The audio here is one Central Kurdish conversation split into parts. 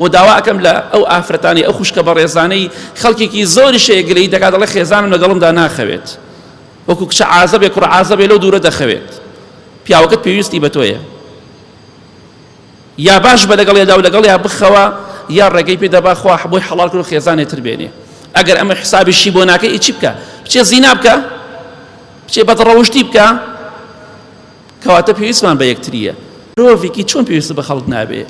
و داواکەم لە ئەو ئافرەتانی ئەو خوشکە بەڕێزانەی خەڵکێکی زۆری شەیەگرەی دەکات دەڵێ خێزانم لەگەڵمدا ناخەوێت وەکو کچە عازەبێ کوڕ عازەبێ لەو دوورە دەخەوێت پیاوەکەت پێویستی بە تۆیە یا باش بە لەگەڵێدا و لەگەڵ یا بخەوە یا ڕێگەی پێ دەبا خوا بۆی حەڵال کرد و خێزانێتر بێنێ ئەگەر ئەمە حسابیشی بۆ ناکەی ئیچی بکە بچێ زینا بکە بچێ بەدڕەوشتی بکە کەواتە پێویستمان بە یەکتریە مرۆڤێکی چۆن پێویست بە خەڵک نابێ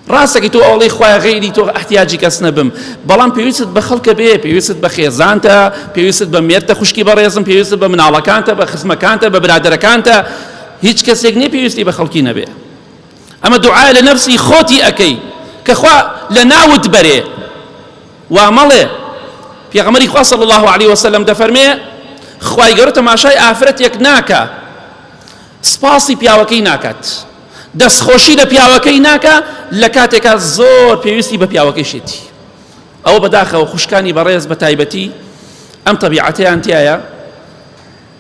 ڕاستەکەی تۆ ئەوڵەی خوای غەیری تۆ احتیاجی کەس نەبم بەڵام پێویستت بە خەڵکە بێ پێویستت بە خێزانتە پێویستت بە مێردتە خوشکی بەڕێزم پێویستت بە مناڵەکانتە بە خزمەکانتە بە برادەرەکانتە هیچ کەسێک نییە پێویستی بە خەڵکی نەبێ ئەمە دوعا لە نەفسی خۆتی ئەکەی کە خوا لە ناوت بەرێ وا مەڵێ پێغەمبەری خوا صلی الله علیه وسلم دەفەرمێ خوای گەورە تەماشای ئافرەتێک ناکە سپاسی پیاوەکەی ناکات دەستخۆشی لە پیاوەکەی ناکە لە کاتێکا زۆر پێویستی بە پیاوەکەی شێتی ئەوە بەداخەوە خوشکانی بەڕێز بە تایبەتی ئەم تەبیعەتەیان تایە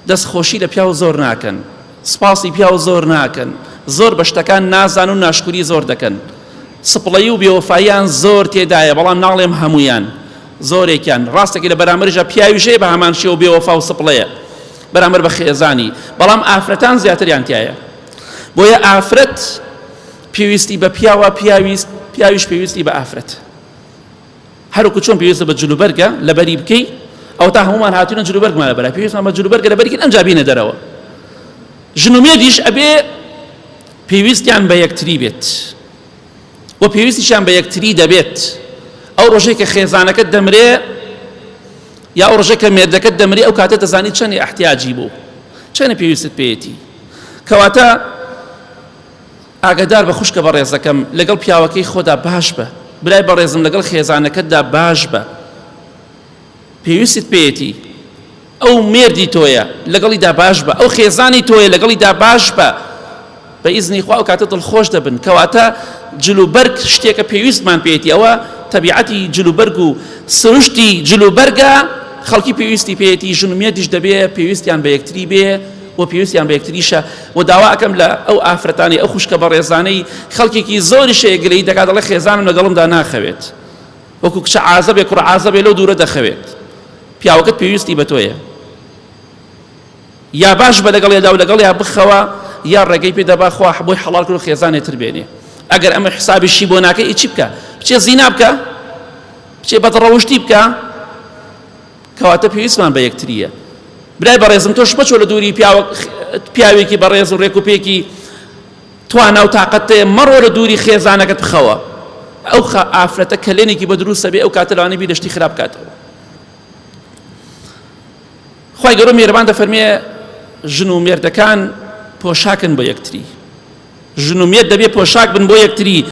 دەستخۆشی لە پیاو زۆر ناکەن سپاسی پیاو زۆر ناکەن زۆر بە شتەکان نازان و ناشکوری زۆر دەکەن سپڵەیی و بێوەفاییان زۆر تێدایە بەڵام ناڵێم هەمویان زۆرێکیان ڕاستێکی لە بەرامبەرژە پیاویشەیە بە هەمان شێوە بێوەفا و سپڵەیە بەرامبەر بە خێزانی بەڵام ئافرەتان زیاتریان تایە بۆیە ئافرەت پێویستی بە پیاوە پیاویش پێویستی بە ئافرەت هەروکو چۆن پێویستە بە جلوبەرگە لەبەری بکەی ئەو تا هەمومان هاتوونە جلوبەرگمان لەبەرە پێویستمان بە جلوبەرگە لەبەریکن ئەمجا بینە دەرەوە ژن و مێردیش ئەبێ پێویستیان بە یەکتری بێت و پێویستیشان بە یەکتری دەبێت ئەو ڕۆژەی کە خێزانەکەت دەمرێ یا ئەو ڕۆژەی کە مێردەکەت دەمرێ ئەو کاتە دەزانی چەندی احتیاجی بوو چەندە پێویستت پێیەتی کەواتە ئاگادار بە خوشکە بەڕێزەکەم لەگەڵ پیاوەکەی خۆدا باش بە برای بەڕێزم لەگەڵ خێزانەکەتدا باش بە پێویستت پێیەتی ئەو مێردی تۆیە لەگەڵیدا باش بە ئەو خێزانی تۆیە لەگەڵیدا باش بە بە ئیزنی خوا ئەو کاتە دڵخۆش دەبن کەواتە جلوبەرگ شتێکە پێویستمان پێیەتی ئەوە تەبیعەتی جلوبەرگ و سروشتی جلوبەرگە خەڵکی پێویستی پێیەتی ژن و مێردیش دەبێ پێویستیان بە یەکتری بێ و پێویستیان بە یەکتریشە و داواکەم لە ئەو ئافرەتانی ئەو خوشکە بەڕێزانەی خەڵکێکی زۆری شەیەگرەی دەکات دەڵێ خێزانم لەگەڵمدا ناخەوێت وەکو کچە عازەبێ کوڕ عازەبێ لەو دوورە دەخەوێت پیاوەکەت پێویستی بە تۆیە یا باش بە لەگەڵێدا و لەگەڵ یا بخەوە یا ڕێگەی پێ دەبا خوا بۆی حەڵال کرد و خێزانێتر بێنێ ئەگەر ئەمە حسابیشی بۆ ناکەی ئیچی بکە بچێ زینا بکە بچێ بەدڕەوشتی بکە کەواتە پێویستمان بە یەکتریە برای بەڕێزم تۆش مەچۆ لە دووری پیاوێکی بەڕێز و ڕێکوپێکی توانە و تااقەتەیە مەڕۆ لە دووری خێزانەکەت بخەوە ئەو ئافرەتە کەلێنێکی بە دروستە بێ ئەو کاتە لەوانەی بیر لەشتی خراپ بکاتەوە خوای گەورە میهرەبان دەفەرمێ ژن و مێردەکان پۆشاکن بۆ یەکتری ژن و مێرد دەبێ پۆشاک بن بۆ یەکتری